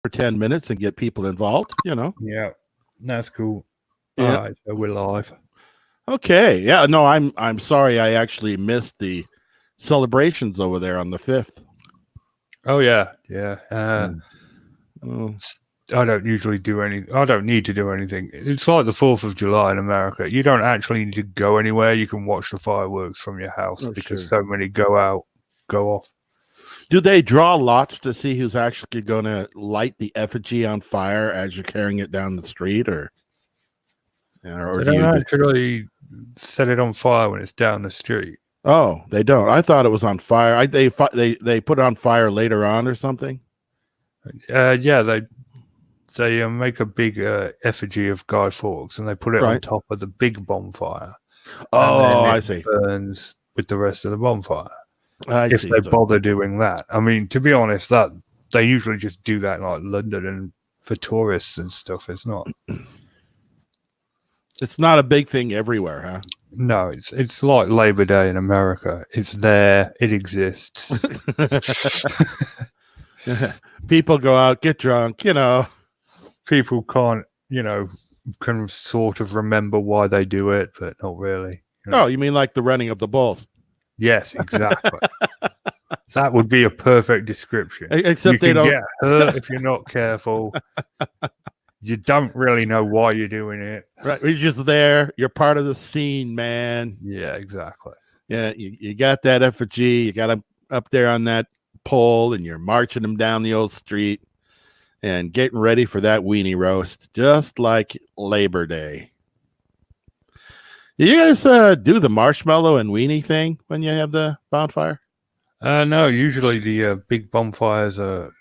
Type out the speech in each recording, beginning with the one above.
for 10 minutes and get people involved, Yeah, that's cool. Yeah. All right, so we're live. Okay. Yeah, no, I'm sorry I actually missed the celebrations over there on the 5th. Oh yeah. Oh, I don't usually do anything. I don't need to do anything. It's like the 4th of July in America. You don't actually need to go anywhere. You can watch the fireworks from your house because sure. so many go off. Do they draw lots to see who's actually going to light the effigy on fire as you're carrying it down the street, or They do don't you just... actually set it on fire when it's down the street. Oh, they don't. I thought it was on fire. They put it on fire later on or something. Yeah, they make a big effigy of Guy Fawkes and they put it on top of the big bonfire. Oh, and then I see. Burns with the rest of the bonfire. If they bother doing that. I mean, to be honest, that they usually just do that in like London and for tourists and stuff. It's not a big thing everywhere, huh? No, it's like Labor Day in America. It's there. It exists. People go out, get drunk, People can't, can sort of remember why they do it, but not really. Oh, you mean like the running of the bulls? Yes, exactly. That would be a perfect description. Except you can get hurt if you're not careful. You don't really know why you're doing it. Right. You're just there. You're part of the scene, man. Yeah, exactly. Yeah, you got that effigy. You got them up there on that pole, and you're marching them down the old street and getting ready for that weenie roast, just like Labor Day. You guys do the marshmallow and weenie thing when you have the bonfire? No, usually the big bonfires are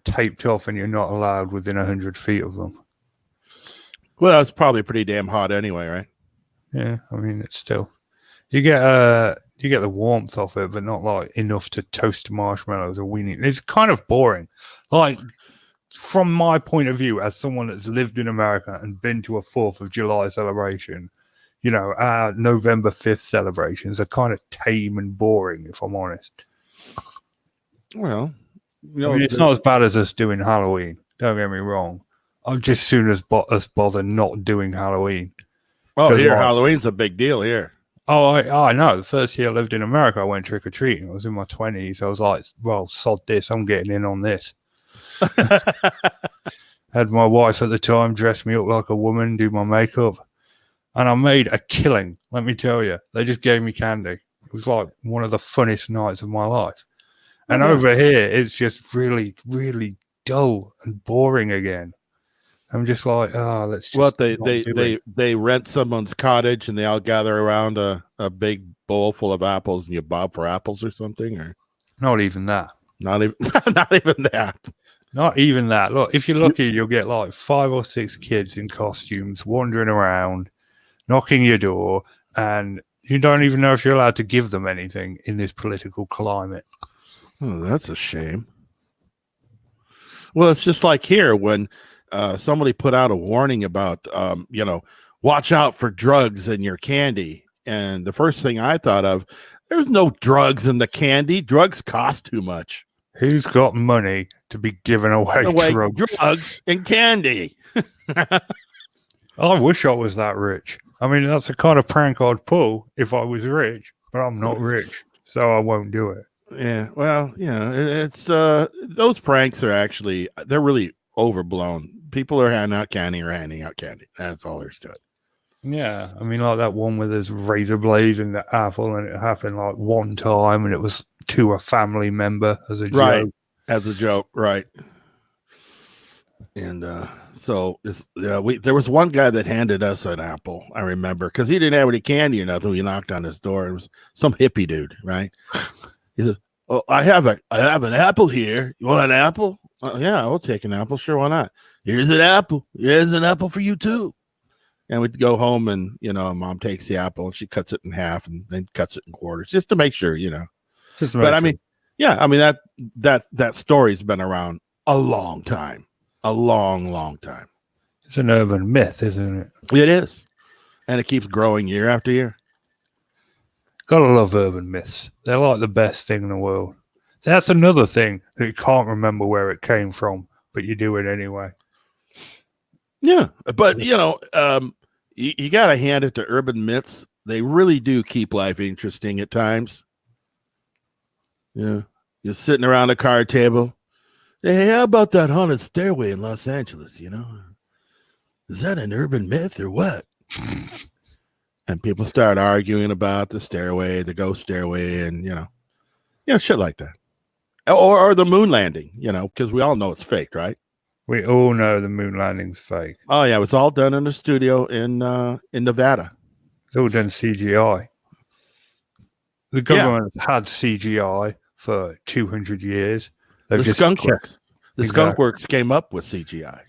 taped off and you're not allowed within 100 feet of them. Well, it's probably pretty damn hot anyway, right? Yeah, I mean, it's still... You get the warmth of it, but not like enough to toast marshmallows or weenie. It's kind of boring. Like, from my point of view, as someone that's lived in America and been to a 4th of July celebration, our November 5th celebrations are kind of tame and boring, if I'm honest. Well, I mean, it's not as bad as us doing Halloween. Don't get me wrong. I'd just soon as us bother not doing Halloween. Oh, here, Halloween's a big deal here. Oh, I know. The first year I lived in America, I went trick-or-treating. I was in my 20s. I was like, well, sod this. I'm getting in on this. Had my wife at the time dress me up like a woman, do my makeup. And I made a killing, let me tell you. They just gave me candy. It was like one of the funnest nights of my life. And over here, it's just really, really dull and boring again. I'm just like, let's just... Well, they rent someone's cottage and they all gather around a big bowl full of apples and you bob for apples or something, or not even that. Not even that. Not even that. Look, if you're lucky, you'll get like 5 or 6 kids in costumes wandering around, knocking your door, and you don't even know if you're allowed to give them anything in this political climate. Oh, that's a shame. Well, it's just like here when somebody put out a warning about, watch out for drugs in your candy. And the first thing I thought of, there's no drugs in the candy. Drugs cost too much. Who's got money to be giving away drugs and candy? I wish I was that rich. I mean, that's the kind of prank I'd pull if I was rich, but I'm not rich, so I won't do it. Yeah, well, it's those pranks are actually, they're really overblown. People are handing out candy. That's all there's to it. Yeah, I mean, like that one where there's razor blades in the apple, and it happened like one time, and it was to a family member as a joke. As a joke, right? And so there was one guy that handed us an apple. I remember because he didn't have any candy or nothing. We knocked on his door. It was some hippie dude, right? He says, "Oh, I have an apple here. You want an apple? Yeah, I'll take an apple. Sure, why not? Here's an apple. Here's an apple for you too." And we'd go home, and Mom takes the apple and she cuts it in half and then cuts it in quarters just to make sure, But I mean, that story's been around a long time, a long, long time. It's an urban myth, isn't it? It is, and it keeps growing year after year. Gotta love urban myths. They're like the best thing in the world. That's another thing that you can't remember where it came from, but you do it anyway. Yeah, but you got to hand it to urban myths. They really do keep life interesting at times. Yeah, you're sitting around a card table. Hey, how about that haunted stairway in Los Angeles? Is that an urban myth or what? And people start arguing about the stairway, the ghost stairway, and shit like that, or the moon landing. Because we all know it's fake, right? We all know the moon landing's fake. Oh yeah, it was all done in a studio in Nevada. It's all done CGI. The government had CGI for 200 years. The Skunk Works. The Skunk Works came up with CGI.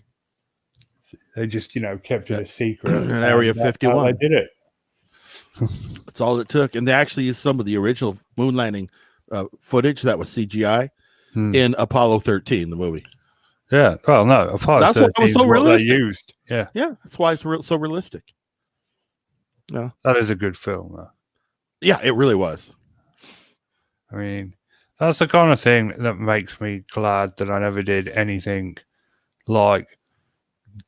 They just, kept it a secret. In Area 51. They did it. That's all it took. And they actually used some of the original moon landing footage that was CGI in Apollo 13, the movie. Yeah. Well, no. Apollo 13 was so realistic. They used. Yeah. Yeah. That's why it's so realistic. Yeah. That is a good film, though. Yeah, it really was. I mean, that's the kind of thing that makes me glad that I never did anything like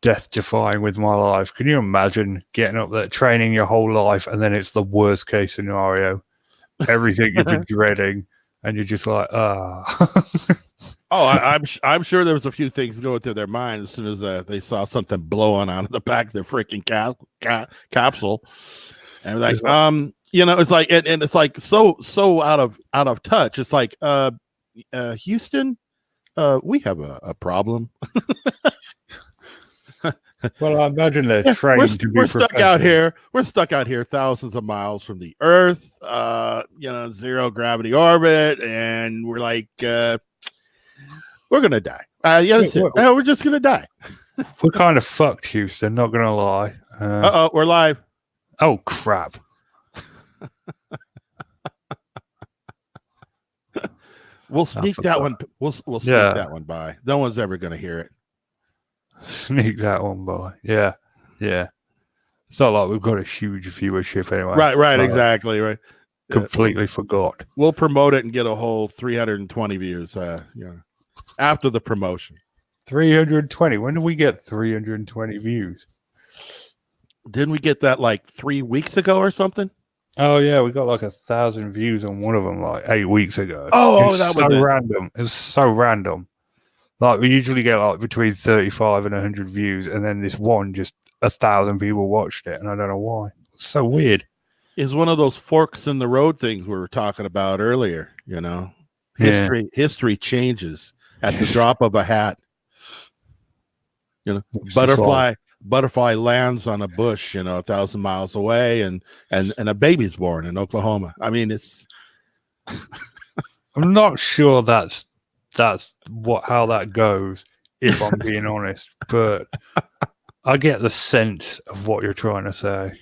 death-defying with my life. Can you imagine getting up there, training your whole life, and then it's the worst-case scenario? Everything you've been dreading, and you're just like, I'm sure there was a few things going through their mind as soon as they saw something blowing out of the back of their freaking capsule, and like, it's like, and it's like so out of touch. It's like, Houston, we have a problem. Well, I imagine they're trained to be. We're stuck out here. We're stuck out here, thousands of miles from the Earth. Zero gravity orbit, and we're like, we're gonna die. We're just gonna die. We're kind of fucked, Houston. Not gonna lie. We're live. Oh crap! We'll sneak that one. We'll sneak that one by. No one's ever gonna hear it. Sneak that one by. Yeah. It's not like we've got a huge viewership anyway. Right, exactly, right. Completely forgot. We'll promote it and get a whole 320 views. After the promotion. 320. When did we get 320 views? Didn't we get that like 3 weeks ago or something? Oh yeah, we got like 1,000 views on one of them like 8 weeks ago. Oh, that was so random. It was so random. Like we usually get like between 35 and 100 views, and then this one just 1,000 people watched it, and I don't know why. It's so weird. It's one of those forks in the road things we were talking about earlier. History changes at the drop of a hat. Butterfly lands on a bush, 1,000 miles away, and a baby's born in Oklahoma. I mean, it's. I'm not sure that's how that goes, if I'm being honest, but I get the sense of what you're trying to say.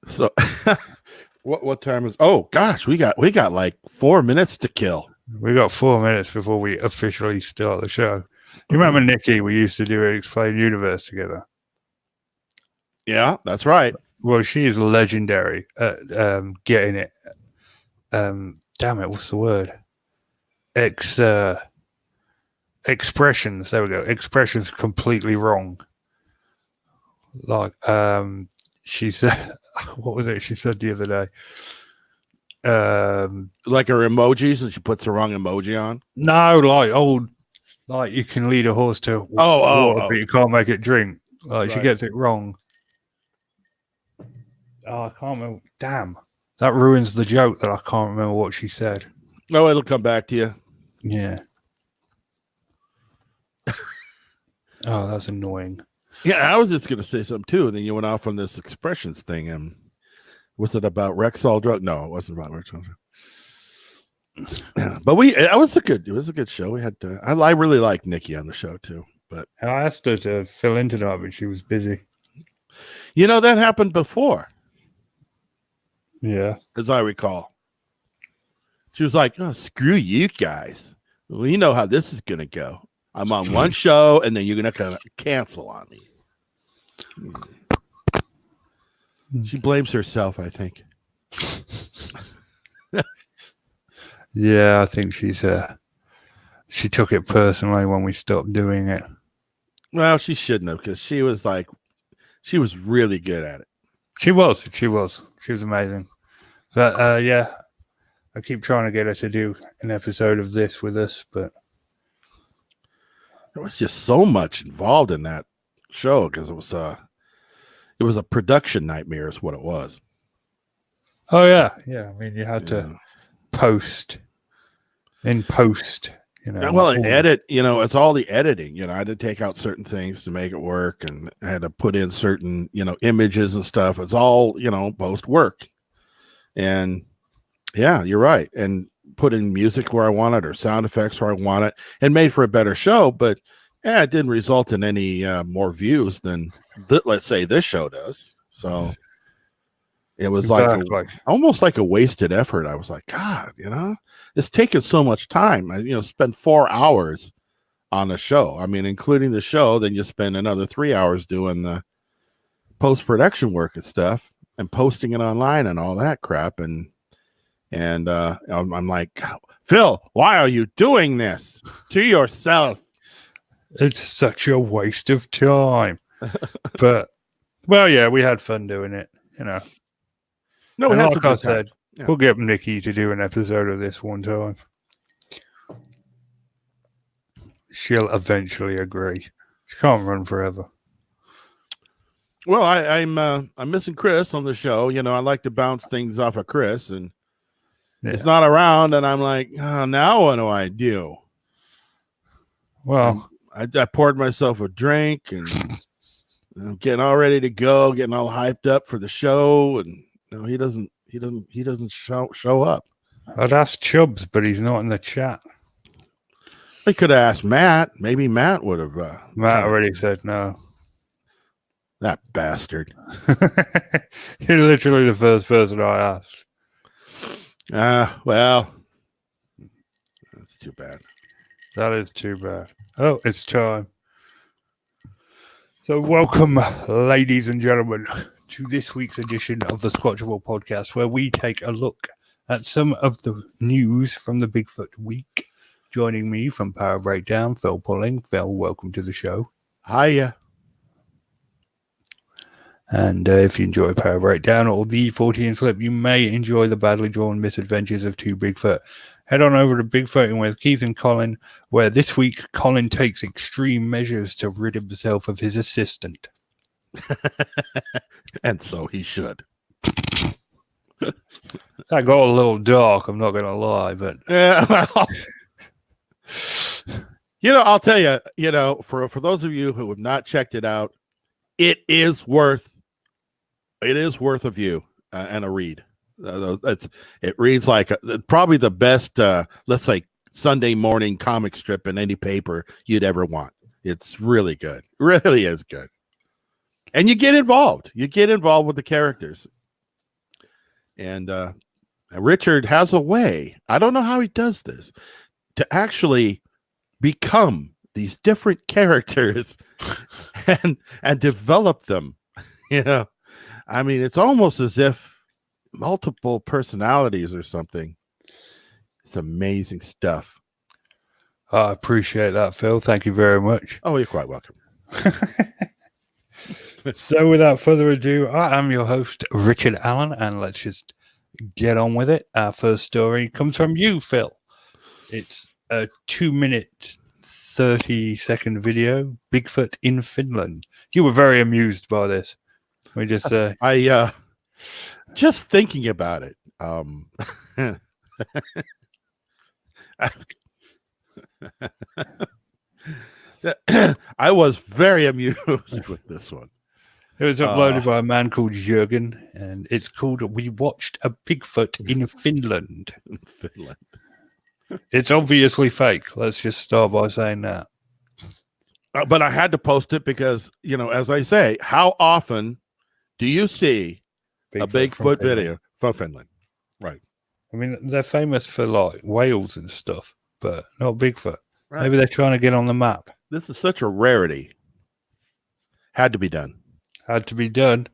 So what time is? Oh gosh, we got like 4 minutes to kill. We got 4 minutes before we officially start the show. You remember Nikki? We used to do Explain Universe together. Yeah, that's right. Well, she is legendary at getting it. Damn it, what's the word? Expressions. There we go. Expressions completely wrong. Like, she said, what was it she said the other day? Like her emojis, and she puts the wrong emoji on. No, like you can lead a horse to water, but you can't make it drink. Like she gets it wrong. Oh, I can't remember. Damn, that ruins the joke that I can't remember what she said. No, it'll come back to you. Yeah. Oh, that's annoying. Yeah, I was just gonna say something too, and then you went off on this expressions thing. And was it about Rexall drug? No, it wasn't about Rexall drug. Yeah, but it was a good show. We had I really liked Nikki on the show too. But I asked her to fill in tonight, but she was busy. That happened before. Yeah, as I recall. She was like, "Oh, screw you guys. Well, you know how this is gonna go. I'm on one show, and then you're gonna kind of cancel on me." She blames herself, I think. Yeah, I think she took it personally when we stopped doing it. Well, she shouldn't have, because she was really good at it. She was amazing. But yeah, I keep trying to get her to do an episode of this with us, but There was just so much involved in that show, because it was a production nightmare is what it was. oh yeah. I mean, you had to post. Well, edit, it's all the editing. I had to take out certain things to make it work, and I had to put in certain, images and stuff. It's all, post work. And yeah, you're right. And put in music where I want it, or sound effects where I want it, and made for a better show. But it didn't result in any more views than let's say this show does. So it was almost like a wasted effort. I was like, God, it's taken so much time. I spend 4 hours on a show. I mean, including the show, then you spend another 3 hours doing the post-production work and stuff, and posting it online and all that crap. And I'm like, Phil, why are you doing this to yourself? It's such a waste of time. But well, yeah, we had fun doing it, No, we had like I said, we'll get Nikki to do an episode of this one time. She'll eventually agree. She can't run forever. Well, I'm missing Chris on the show. I like to bounce things off of Chris, and it's not around, and I'm like, oh, now what do I do? Well, I poured myself a drink, and I'm getting all ready to go, getting all hyped up for the show, and he doesn't show up. I'd ask Chubbs, but he's not in the chat. I could have asked Matt. Maybe Matt would have. Matt already said no. That bastard. You're literally the first person I asked. Well, that's too bad. That is too bad. Oh, it's time. So welcome, ladies and gentlemen, to this week's edition of the Squatchable podcast, where we take a look at some of the news from the Bigfoot week. Joining me from Power Breakdown, Phil Pulling. Phil, welcome to the show. Hiya. And if you enjoy Power Breakdown or the 14 Slip, you may enjoy the badly drawn misadventures of two Bigfoot. Head on over to Bigfooting with Keith and Colin, where this week Colin takes extreme measures to rid himself of his assistant. And so he should. That got a little dark, I'm not going to lie, but... Yeah, well... I'll tell you, for those of you who have not checked it out, it is worth a view and a read. It reads like probably the best, let's say, Sunday morning comic strip in any paper you'd ever want. It's really good. Really is good. And you get involved. You get involved with the characters. And Richard has a way, I don't know how he does this, to actually become these different characters and develop them. I mean, it's almost as if multiple personalities or something. It's amazing stuff. I appreciate that, Phil. Thank you very much. Oh, you're quite welcome. So without further ado, I am your host, Richard Allen, and let's just get on with it. Our first story comes from you, Phil. It's a 2-minute, 30-second video, Bigfoot in Finland. You were very amused by this. We just just thinking about it. I was very amused with this one. It was uploaded by a man called Jürgen, and it's called "We Watched a Bigfoot in Finland." In Finland. It's obviously fake. Let's just start by saying that. But I had to post it because, as I say, how often do you see a Bigfoot video from Finland? Right. I mean, they're famous for like whales and stuff, but not Bigfoot. Right. Maybe they're trying to get on the map. This is such a rarity. Had to be done. Had to be done.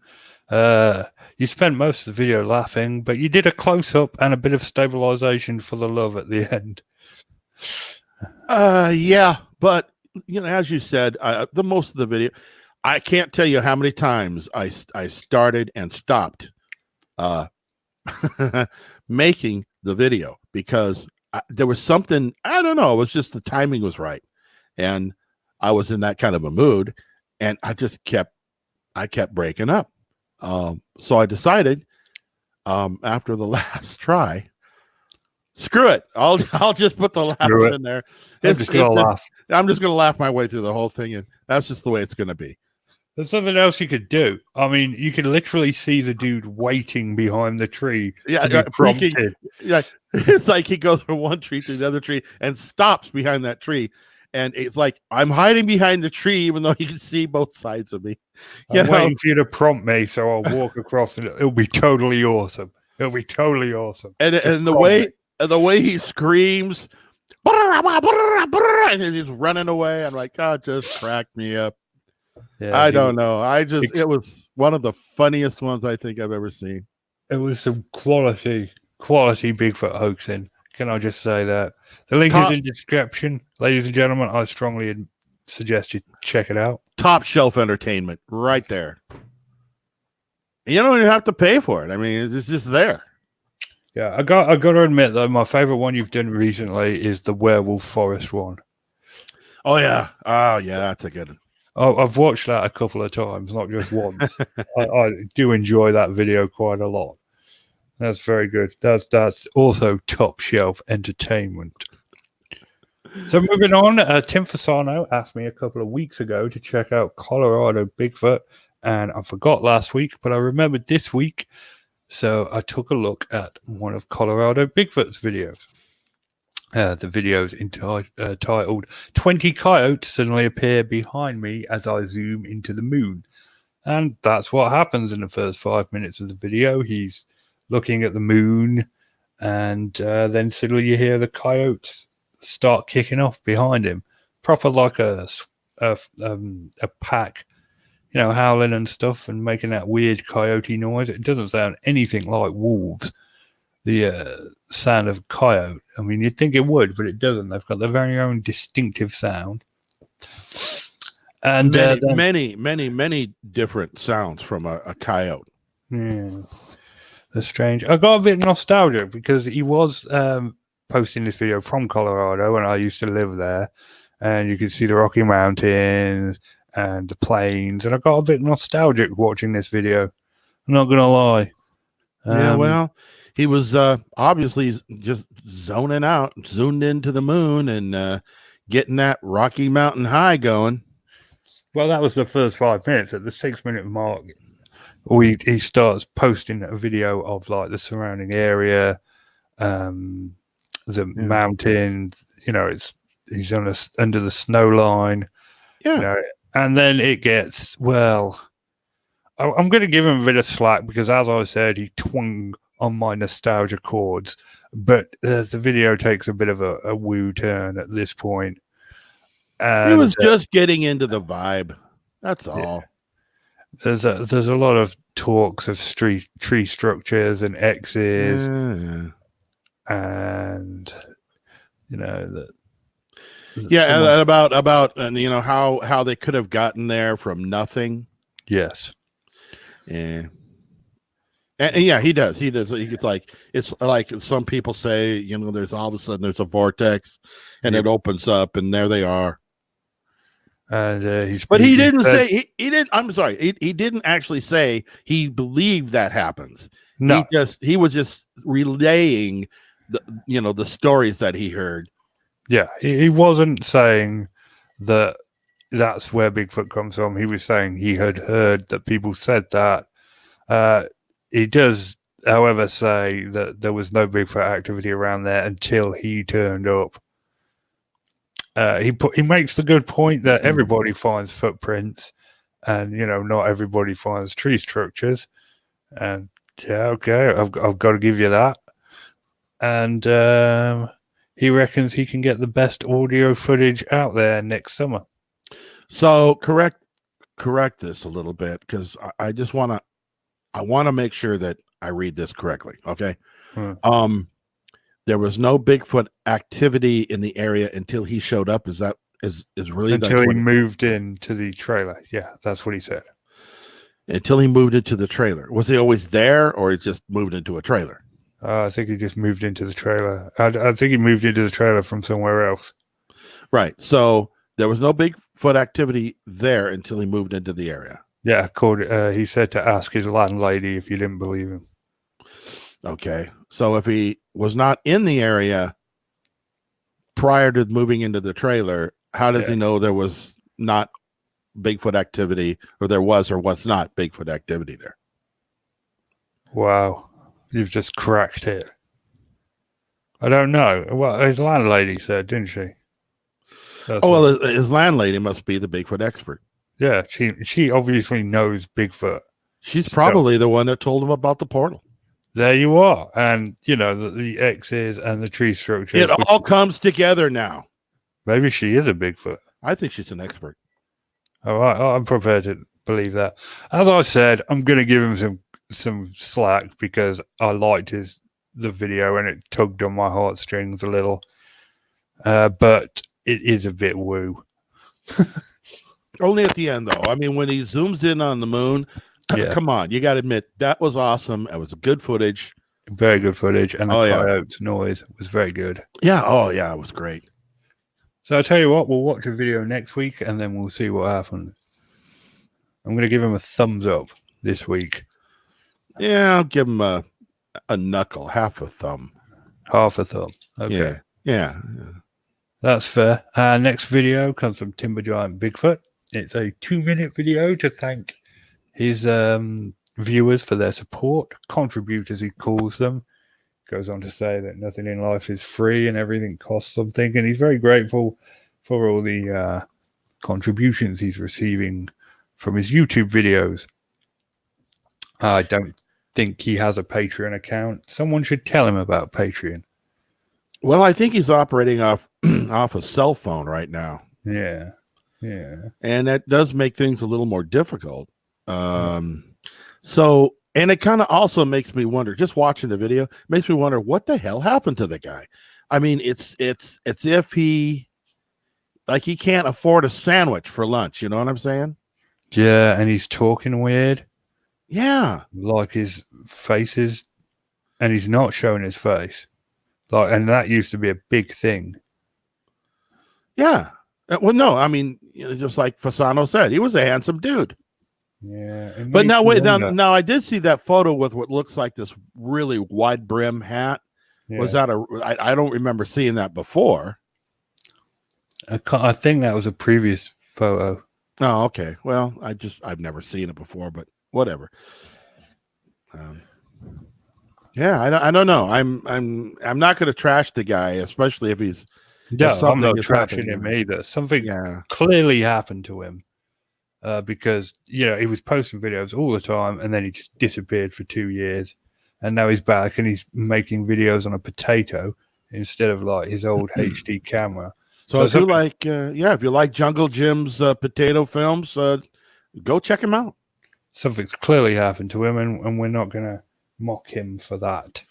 You spent most of the video laughing, but you did a close-up and a bit of stabilization for the love at the end. Yeah, but as you said, the most of the video, I can't tell you how many times I started and stopped making the video because there was something, I don't know, it was just the timing was right, and I was in that kind of a mood, and I kept breaking up. So I decided after the last try, screw it. I'll just put the laughs in there. I'm just gonna laugh. I'm just gonna laugh my way through the whole thing, and that's just the way it's gonna be. There's something else you could do. I mean, you could literally see the dude waiting behind the tree. Yeah, to be prompted. Yeah, it's like he goes from one tree to the other tree and stops behind that tree. And it's like I'm hiding behind the tree, even though you can see both sides of me. I'm waiting for you to prompt me, so I'll walk across, and it'll be totally awesome. It'll be totally awesome. And the way he screams, and he's running away. I'm like, God, just cracked me up. Yeah, I don't know. It was one of the funniest ones I think I've ever seen. It was some quality Bigfoot hoaxing. Can I just say that? The link is in the description. Ladies and gentlemen, I strongly suggest you check it out. Top shelf entertainment right there. You don't even have to pay for it. I mean, it's just there. Yeah, I got to admit, though, my favorite one you've done recently is the Werewolf Forest one. Oh, yeah. Oh, yeah, that's a good one. I've watched that a couple of times, not just once. I do enjoy that video quite a lot. That's very good. That's also top shelf entertainment. So moving on, Tim Fasano asked me a couple of weeks ago to check out Colorado Bigfoot, and I forgot last week, but I remembered this week, so I took a look at one of Colorado Bigfoot's videos. The video is titled 20 Coyotes Suddenly Appear Behind Me as I Zoom into the Moon. And that's what happens in the first 5 minutes of the video. He's looking at the moon, and then suddenly you hear the coyotes start kicking off behind him. Proper like a pack, howling and stuff and making that weird coyote noise. It doesn't sound anything like wolves. The sound of a coyote. I mean, you'd think it would, but it doesn't. They've got their very own distinctive sound. And many different sounds from a coyote. Yeah, that's strange. I got a bit nostalgic because he was posting this video from Colorado, and I used to live there, and you could see the Rocky Mountains and the plains, and I got a bit nostalgic watching this video. I'm not gonna lie. Yeah, well, he was obviously just zoning out, zoomed into the moon, and getting that Rocky Mountain high going. Well, that was the first 5 minutes. At the 6 minute mark, he starts posting a video of like the surrounding area, the mountains. He's under the snow line. Yeah, and then it gets I'm going to give him a bit of slack because, as I said, he twung on my nostalgia chords, but the video takes a bit of a woo turn at this point. And, it was just getting into the vibe. That's all. There's a lot of talks of tree structures and X's, and and about how they could have gotten there from nothing. Yes. Yeah. And yeah, he does. It's like some people say, there's all of a sudden there's a vortex and it opens up and there they are. And he didn't say he didn't. I'm sorry. He didn't actually say he believed that happens. No, he was just relaying the stories that he heard. Yeah, he wasn't saying that that's where Bigfoot comes from. He was saying he had heard that people said that. He does, however, say that there was no Bigfoot activity around there until he turned up. He makes the good point that everybody finds footprints, and not everybody finds tree structures. And yeah, okay, I've got to give you that. And he reckons he can get the best audio footage out there next summer. So correct this a little bit, because I I want to make sure that I read this correctly. Okay. Hmm. There was no Bigfoot activity in the area until he showed up. Is really Until like he what moved into the trailer. Yeah, that's what he said. until he moved into the trailer? Was he always there, or he just moved into a trailer? I think he just moved into the trailer. I think he moved into the trailer from somewhere else. Right. So there was no Bigfoot activity there until he moved into the area. Yeah, he said to ask his landlady if you didn't believe him. Okay. So if he was not in the area prior to moving into the trailer, how does he know there was not Bigfoot activity, or there was or was not Bigfoot activity there? Wow, you've just cracked it. I don't know. Well, his landlady said, didn't she? His landlady must be the Bigfoot expert. Yeah, she obviously knows Bigfoot. She's probably the one that told him about the portal. There you are. And, the X's and the tree structures. It all comes together now. Maybe she is a Bigfoot. I think she's an expert. All right, I'm prepared to believe that. As I said, I'm going to give him some slack because I liked the video and it tugged on my heartstrings a little. But it is a bit woo. Only at the end, though. I mean, when he zooms in on the moon, come on, you got to admit that was awesome. It was good footage. Very good footage, and the coyote's noise was very good. Yeah. Oh, yeah, it was great. So I'll tell you what, we'll watch a video next week, and then we'll see what happens. I'm going to give him a thumbs up this week. Yeah, I'll give him a knuckle, half a thumb. Half a thumb. Okay. Yeah. That's fair. Next video comes from Timber Giant Bigfoot. It's a 2-minute video to thank his viewers for their support, contributors he calls them. Goes on to say that nothing in life is free and everything costs something, and he's very grateful for all the contributions he's receiving from his YouTube videos. I don't think he has a Patreon account. Someone should tell him about Patreon. Well, I think he's operating off a cell phone right now. Yeah. And that does make things a little more difficult. So, and it kind of also makes me wonder, just watching the video, makes me wonder what the hell happened to the guy. I mean, it's if he can't afford a sandwich for lunch. You know what I'm saying? Yeah, and he's talking weird. Yeah. Like his face is, and he's not showing his face. And that used to be a big thing. Yeah. Well, no, I mean, just like Fasano said, he was a handsome dude. Yeah. But now, wait, now I did see that photo with what looks like this really wide brim hat. Yeah. Was that I don't remember seeing that before. I think that was a previous photo. Oh, okay. Well, I've never seen it before, but whatever. Yeah, I don't know. I'm not going to trash the guy, especially if he's. No, I'm not trashing him either. Something clearly happened to him because he was posting videos all the time, and then he just disappeared for 2 years, and now he's back and he's making videos on a potato instead of like his old HD camera. So if you like Jungle Jim's potato films, go check him out. Something's clearly happened to him, and we're not going to mock him for that.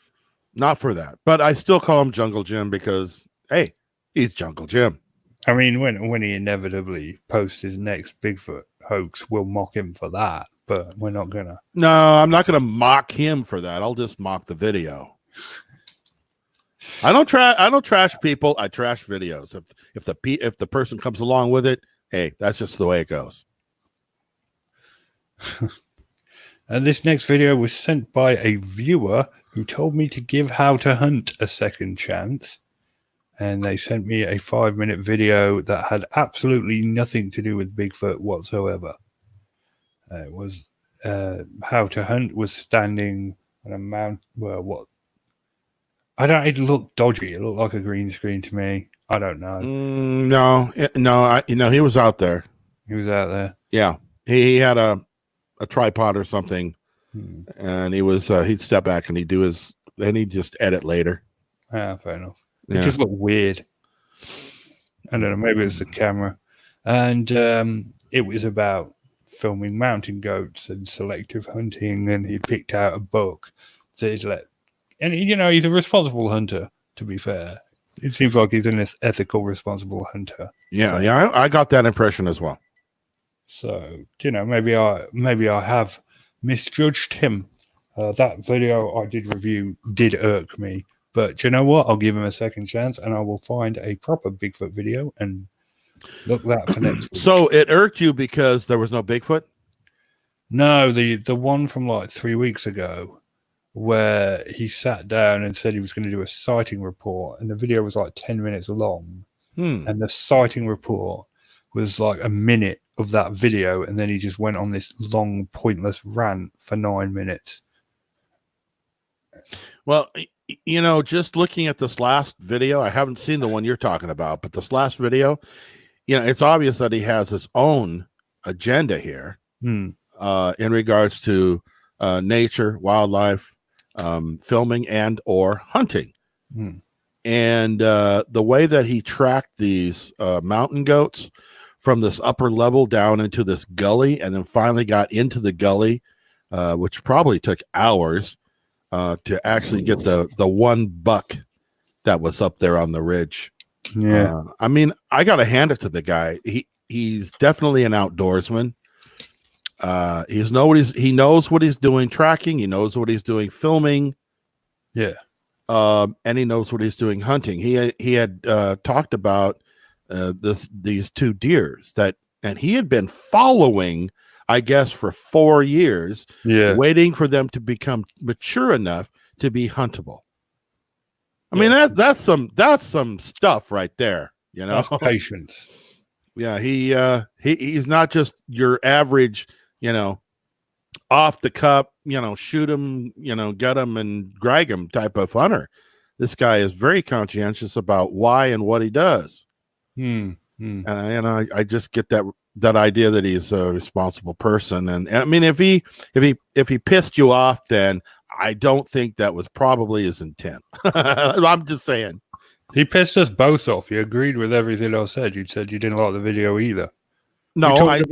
Not for that, but I still call him Jungle Jim because hey, he's Jungle Jim. I mean, when he inevitably posts his next Bigfoot hoax, we'll mock him for that, but we're not gonna. No, I'm not gonna mock him for that. I'll just mock the video. I don't trash people. I trash videos. If the person comes along with it, hey, that's just the way it goes. And this next video was sent by a viewer who told me to give How to Hunt a second chance. And they sent me a 5-minute video that had absolutely nothing to do with Bigfoot whatsoever. It was How to Hunt was standing on a mount. Well, what? It looked dodgy. It looked like a green screen to me. I don't know. No. He was out there. He was out there. Yeah, he had a tripod or something, and he'd step back and he'd just edit later. Ah, fair enough. It just looked weird. I don't know. Maybe it was the camera, and it was about filming mountain goats and selective hunting, and he picked out a book that he's let. And he's a responsible hunter. To be fair, it seems like he's an ethical, responsible hunter. Yeah, I got that impression as well. So maybe I have misjudged him. That video I did review did irk me, but you know what? I'll give him a second chance, and I will find a proper Bigfoot video and look that for next week. So it irked you because there was no Bigfoot? No, the one from like 3 weeks ago, where he sat down and said he was going to do a sighting report, and the video was like 10 minutes long, and the sighting report was like a minute of that video, and then he just went on this long, pointless rant for 9 minutes. Well, just looking at this last video, I haven't seen the one you're talking about, but this last video, it's obvious that he has his own agenda here in regards to nature, wildlife, filming, and or hunting. And the way that he tracked these mountain goats from this upper level down into this gully, and then finally got into the gully, which probably took hours to actually get the one buck that was up there on the ridge. Yeah. I mean, I got to hand it to the guy. He's definitely an outdoorsman. He knows what he's doing thing. He knows what he's doing filming. Yeah. And he knows what he's doing hunting. He had talked about these two deers and he had been following, I guess, for 4 years, waiting for them to become mature enough to be huntable. I mean, that's some stuff right there, That's patience. Yeah, he's not just your average, off the cup, shoot him, get him and drag him type of hunter. This guy is very conscientious about why and what he does. And I just get that idea that he's a responsible person. And I mean, if he pissed you off, then I don't think that was probably his intent. I'm just saying. He pissed us both off. You agreed with everything I said. You said you didn't like the video either. No, I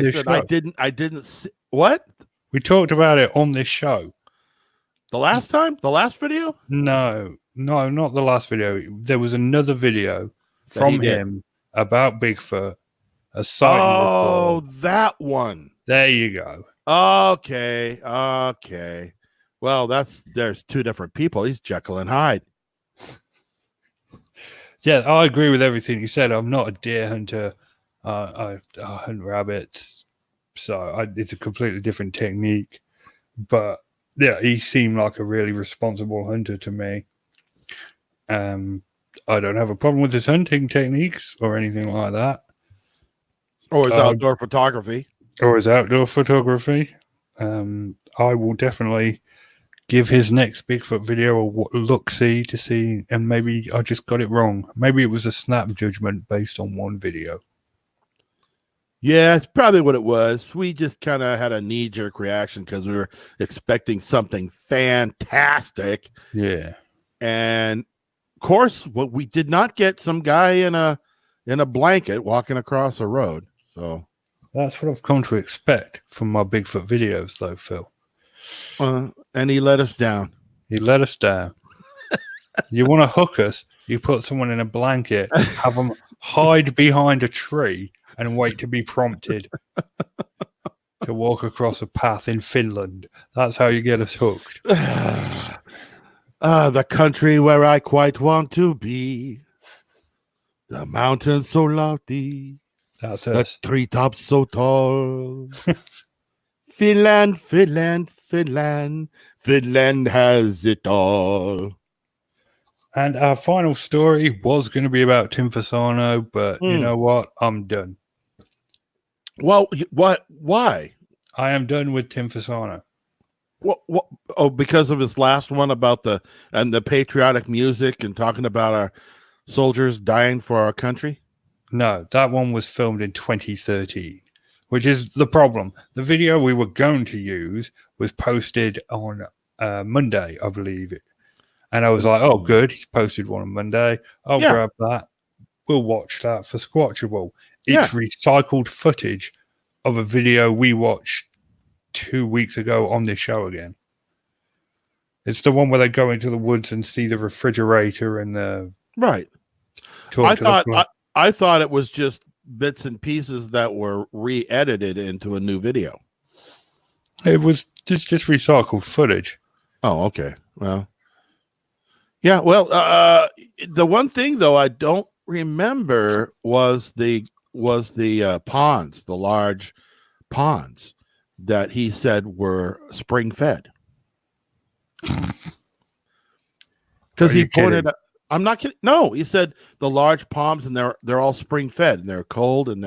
said show. I didn't see, what? We talked about it on this show. The last time? The last video? No, not the last video. There was another video from him about Bigfoot. A sighting report. That one. There you go. Okay. Well, there's two different people. He's Jekyll and Hyde. Yeah, I agree with everything you said. I'm not a deer hunter. I hunt rabbits, so it's a completely different technique. But yeah, he seemed like a really responsible hunter to me. I don't have a problem with his hunting techniques or anything like that. Or his outdoor photography. I will definitely give his next Bigfoot video a look-see to see, and maybe I just got it wrong. Maybe it was a snap judgment based on one video. Yeah, it's probably what it was. We just kind of had a knee-jerk reaction because we were expecting something fantastic. Yeah. And, of course, we did not get some guy in a blanket walking across a road. So that's what I've come to expect from my Bigfoot videos, though, Phil. And he let us down. You want to hook us? You put someone in a blanket, have them hide behind a tree, and wait to be prompted to walk across a path in Finland. That's how you get us hooked. The country where I quite want to be. The mountains so lofty. That's us. The treetops so tall. Finland, Finland, Finland. Finland has it all. And our final story was going to be about Tim Fasano, but you know what? I'm done. Well, what? Why? I am done with Tim Fasano. What? Oh, because of his last one about the patriotic music and talking about our soldiers dying for our country? No, that one was filmed in 2013, which is the problem. The video we were going to use was posted on Monday, I believe it. And I was like, oh, good. He's posted one on Monday. I'll grab that. We'll watch that for Squatchable. It's recycled footage of a video we watched 2 weeks ago on this show again. It's the one where they go into the woods and see the refrigerator and the Right. I thought it was just bits and pieces that were re-edited into a new video. It was just recycled footage. Oh, okay. Well, yeah. Well, the one thing though I don't remember was the ponds, the large ponds that he said were spring fed. Because he pointed out, I'm not kidding. No, he said the large palms and they're all spring fed and they're cold and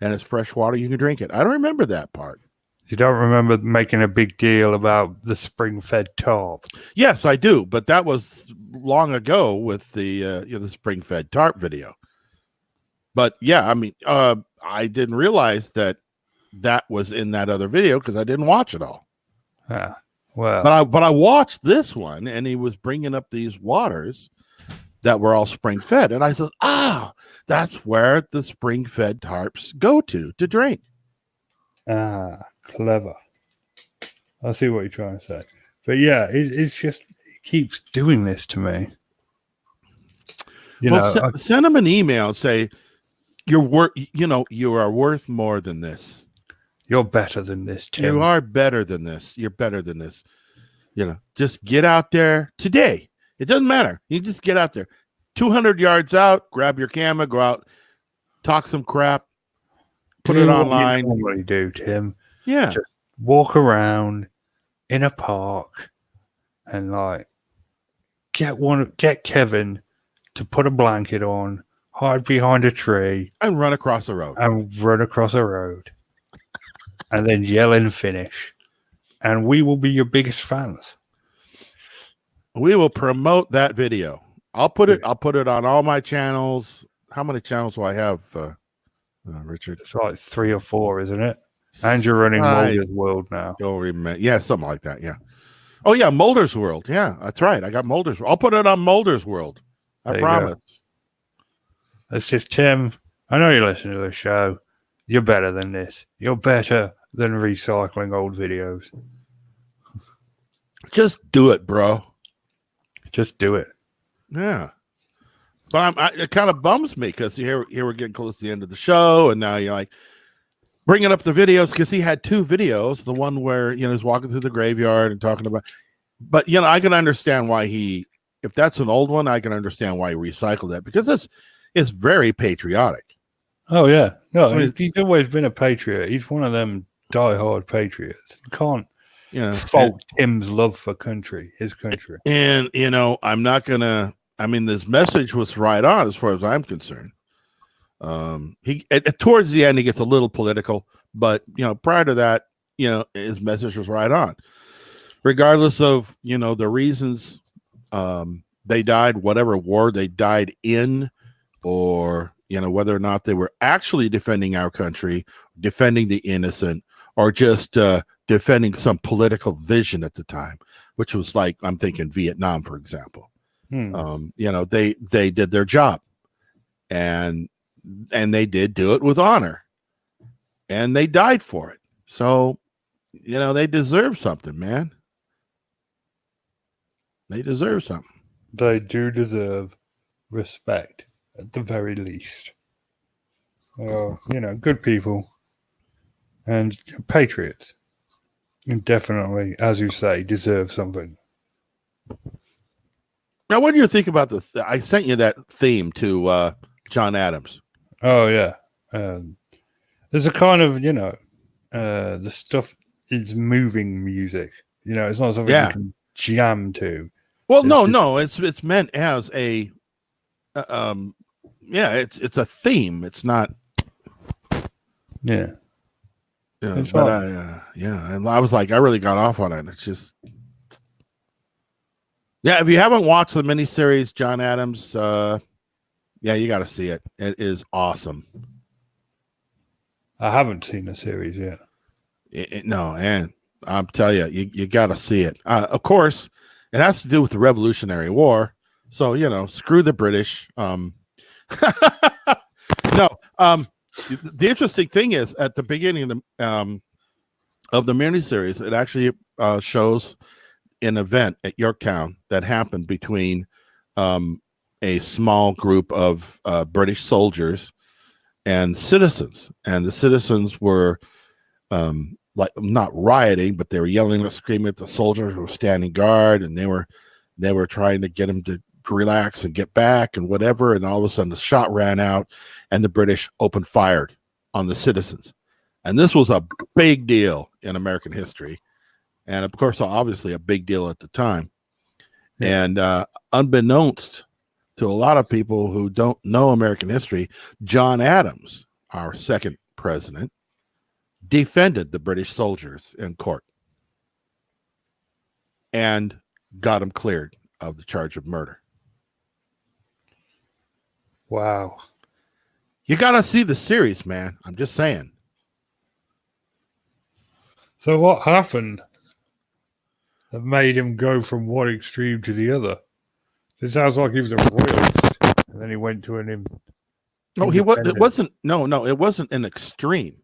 it's fresh water. You can drink it. I don't remember that part. You don't remember making a big deal about the spring fed tarp? Yes, I do, but that was long ago with the spring fed tarp video. But yeah, I mean, I didn't realize that was in that other video because I didn't watch it all. Yeah, well, but I watched this one, and he was bringing up these waters that were all spring fed, and I said, that's where the spring fed tarps go to drink. Clever. I see what you're trying to say, but yeah, it's just it keeps doing this to me. Send him an email and say you are worth more than this. You're better than this, Tim. You are better than this. You're better than this. Just get out there today. It doesn't matter. You just get out there. 200 yards out, grab your camera, go out, talk some crap, put it online. What you do, Tim? Yeah. Just walk around in a park and get Kevin to put a blanket on, hide behind a tree, and run across the road. And then yell and finish. And we will be your biggest fans. We will promote that video. I'll put it on all my channels. How many channels do I have, Richard? It's like 3 or 4, isn't it? And you're running Mulder's World now. Don't remember. Yeah, something like that. Yeah. Oh yeah, Mulder's World. Yeah, that's right. I got Mulder's World. I'll put it on Mulder's World. I promise. It's just, Tim, I know you listen to the show. You're better than this. You're better than recycling old videos. Just do it, bro. Just do it. Yeah. But it kind of bums me because here we're getting close to the end of the show, and now you're like bringing up the videos because he had 2 videos. The one where he's walking through the graveyard and talking about. But I can understand why if that's an old one, I can understand why he recycled that because it's very patriotic. Oh yeah, no, he's always been a patriot. He's one of them diehard patriots. You can't fault Tim's love for his country. And I'm not gonna. I mean, this message was right on as far as I'm concerned. He towards the end he gets a little political, but prior to that, his message was right on. Regardless of the reasons they died, whatever war they died in, or whether or not they were actually defending our country, defending the innocent, or just defending some political vision at the time, which was like, I'm thinking Vietnam, for example. They did their job, and they did do it with honor, and they died for it. So, they deserve something, man. They deserve something. They do deserve respect at the very least. Good people and patriots, and definitely, as you say, deserve something. Now, what do you think about I sent you that theme to John Adams. Oh yeah, there's a kind of the stuff is moving music. It's not something you can jam to. Well, no, it's meant as a it's a theme. It's not. Yeah. Yeah, but I was like, I really got off on it. It's just. Yeah, if you haven't watched the miniseries John Adams, you got to see it. It is awesome. I haven't seen the series yet. No, and I'm telling you got to see it. Of course, it has to do with the Revolutionary War. So, screw the British. No, The interesting thing is, at the beginning of the miniseries, it actually shows an event at Yorktown that happened between a small group of British soldiers and citizens, and the citizens were like not rioting, but they were yelling and screaming at the soldiers who were standing guard, and they were trying to get them to relax and get back and whatever. And all of a sudden, the shot ran out, and the British opened fire on the citizens. And this was a big deal in American history, and of course, obviously, a big deal at the time. Yeah. And unbeknownst to a lot of people who don't know American history, John Adams, our second president, defended the British soldiers in court and got them cleared of the charge of murder. Wow. You got to see the series, man. I'm just saying. So what happened that made him go from one extreme to the other? It sounds like he was a royalist, and then he went to an. No, he was. It wasn't. No, it wasn't an extreme.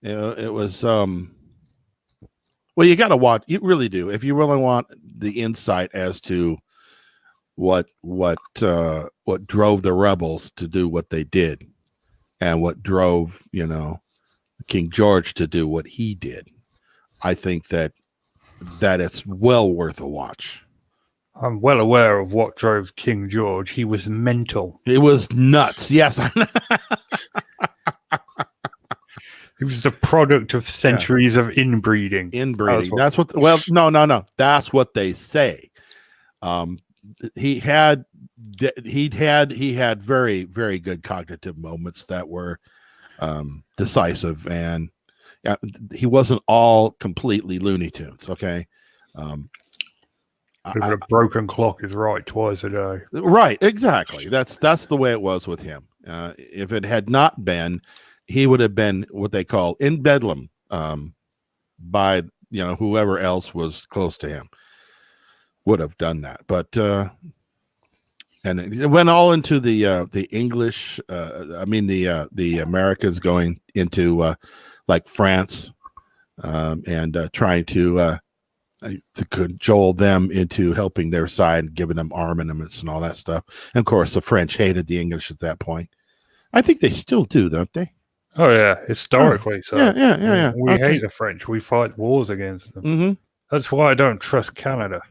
It was. Well, you got to watch. You really do. If you really want the insight as to what drove the rebels to do what they did, and what drove King George to do what he did, I think that it's well worth a watch. I'm well aware of what drove King George. He was mental. It was nuts. Yes. He was the product of centuries of inbreeding. That's what. Well, no. That's what they say. He had very, very good cognitive moments that were decisive, and he wasn't all completely Looney Tunes. Okay. A broken clock is right twice a day. Right, exactly. That's the way it was with him. If it had not been, he would have been what they call in Bedlam by whoever else was close to him would have done that. But and it went all into the English. The Americans going into like France and trying to cajole them into helping their side, giving them armaments and all that stuff. And of course, the French hated the English at that point. I think they still do, don't they? Oh yeah, historically. Oh, so yeah. We hate the French. We fight wars against them. Mm-hmm. That's why I don't trust Canada.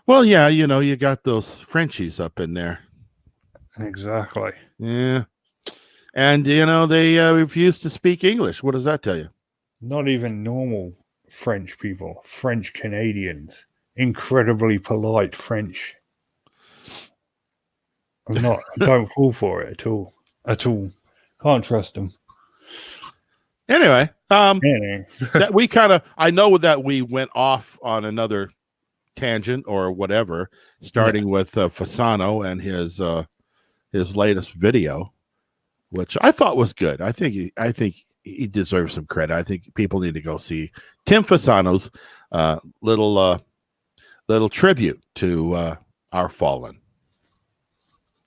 Well, yeah, you got those Frenchies up in there. Exactly. Yeah, and they refuse to speak English. What does that tell you? Not even normal French people, French Canadians, incredibly polite French. Don't fall for it at all. Can't trust them. Anyway, that we I know that we went off on another tangent or whatever, starting with Fasano and his latest video, which I thought was good. I think he deserves some credit. I think people need to go see Tim Fasano's little tribute to our fallen.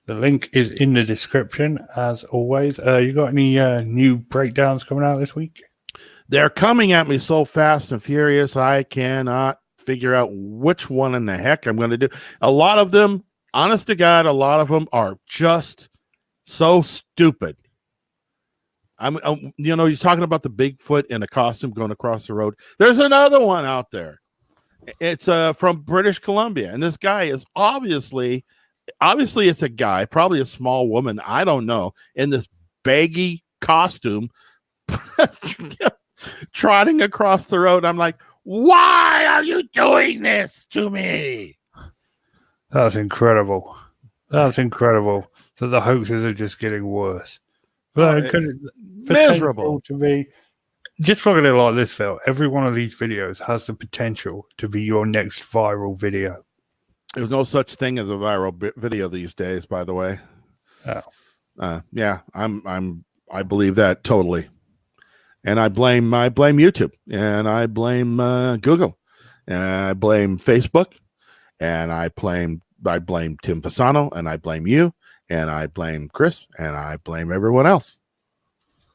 The link is in the description, as always. You got any new breakdowns coming out this week? They're coming at me so fast and furious, I cannot figure out which one in the heck I'm going to do. A lot of them, honest to God, a lot of them are just so stupid. You're talking about the Bigfoot in a costume going across the road. There's another one out there. It's from British Columbia, and this guy is obviously it's a guy, probably a small woman, I don't know, in this baggy costume trotting across the road. I'm like, why are you doing this to me? That's incredible. That's incredible that the hoaxes are just getting worse. But miserable to me. Just look at it like this, Phil. Every one of these videos has the potential to be your next viral video. There's no such thing as a viral video these days, by the way. Oh. Yeah, I believe that totally. And I blame YouTube, and I blame Google, and I blame Facebook, and I blame Tim Fasano, and I blame you, and I blame Chris, and I blame everyone else.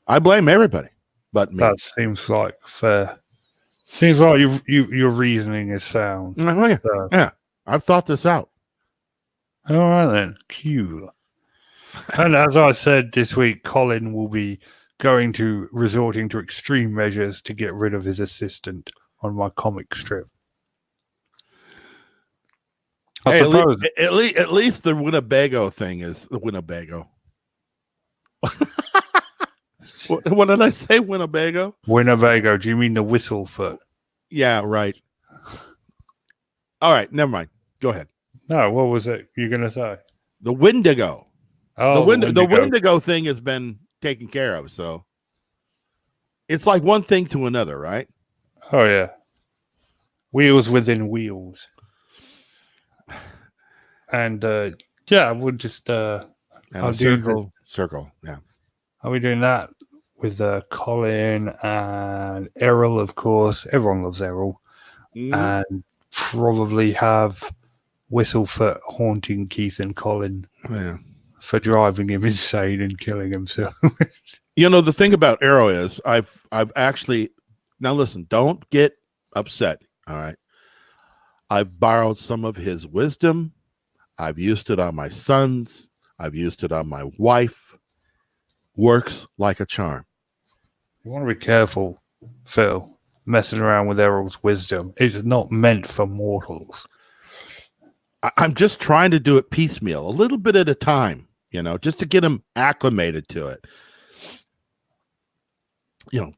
I blame everybody but me. That seems like fair. Seems like your reasoning is sound. Oh, yeah. So, Yeah, I've thought this out. all right then, cool. And as I said this week, Colin will be resorting to extreme measures to get rid of his assistant on my comic strip. I Hey, suppose. at least the Winnebago thing is the Winnebago. What did I say? Winnebago? Winnebago. Do you mean the Whistlefoot? Yeah, right. All right, never mind. Go ahead. No, what was it you're going to say? The Wendigo. Oh, the Wendigo thing has been taken care of. So it's like one thing to another, right? Oh, yeah. Wheels within wheels. And yeah, we'll just And circle. Yeah. Are we doing that with Colin and Errol, of course? Everyone loves Errol. And probably have Whistlefoot haunting Keith and Colin for driving him insane and killing himself. The thing about Arrow is I've actually, now listen, don't get upset. All right. I've borrowed some of his wisdom. I've used it on my sons. I've used it on my wife. Works like a charm. You want to be careful, Phil, messing around with Errol's wisdom. It's not meant for mortals. I'm just trying to do it piecemeal, a little bit at a time, just to get him acclimated to it.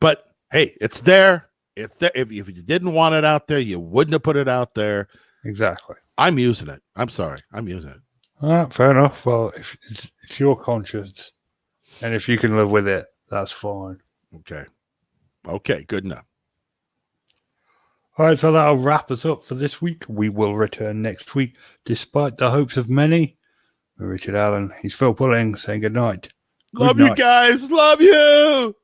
But hey, it's there. It's there. If you didn't want it out there, you wouldn't have put it out there. Exactly. I'm using it. I'm sorry. I'm using it. All right, fair enough. Well, if it's your conscience, and if you can live with it, that's fine. Okay, good enough. All right, so that'll wrap us up for this week. We will return next week, despite the hopes of many. Richard Allen, he's Phil Pulling saying good night. Love you guys. Love you.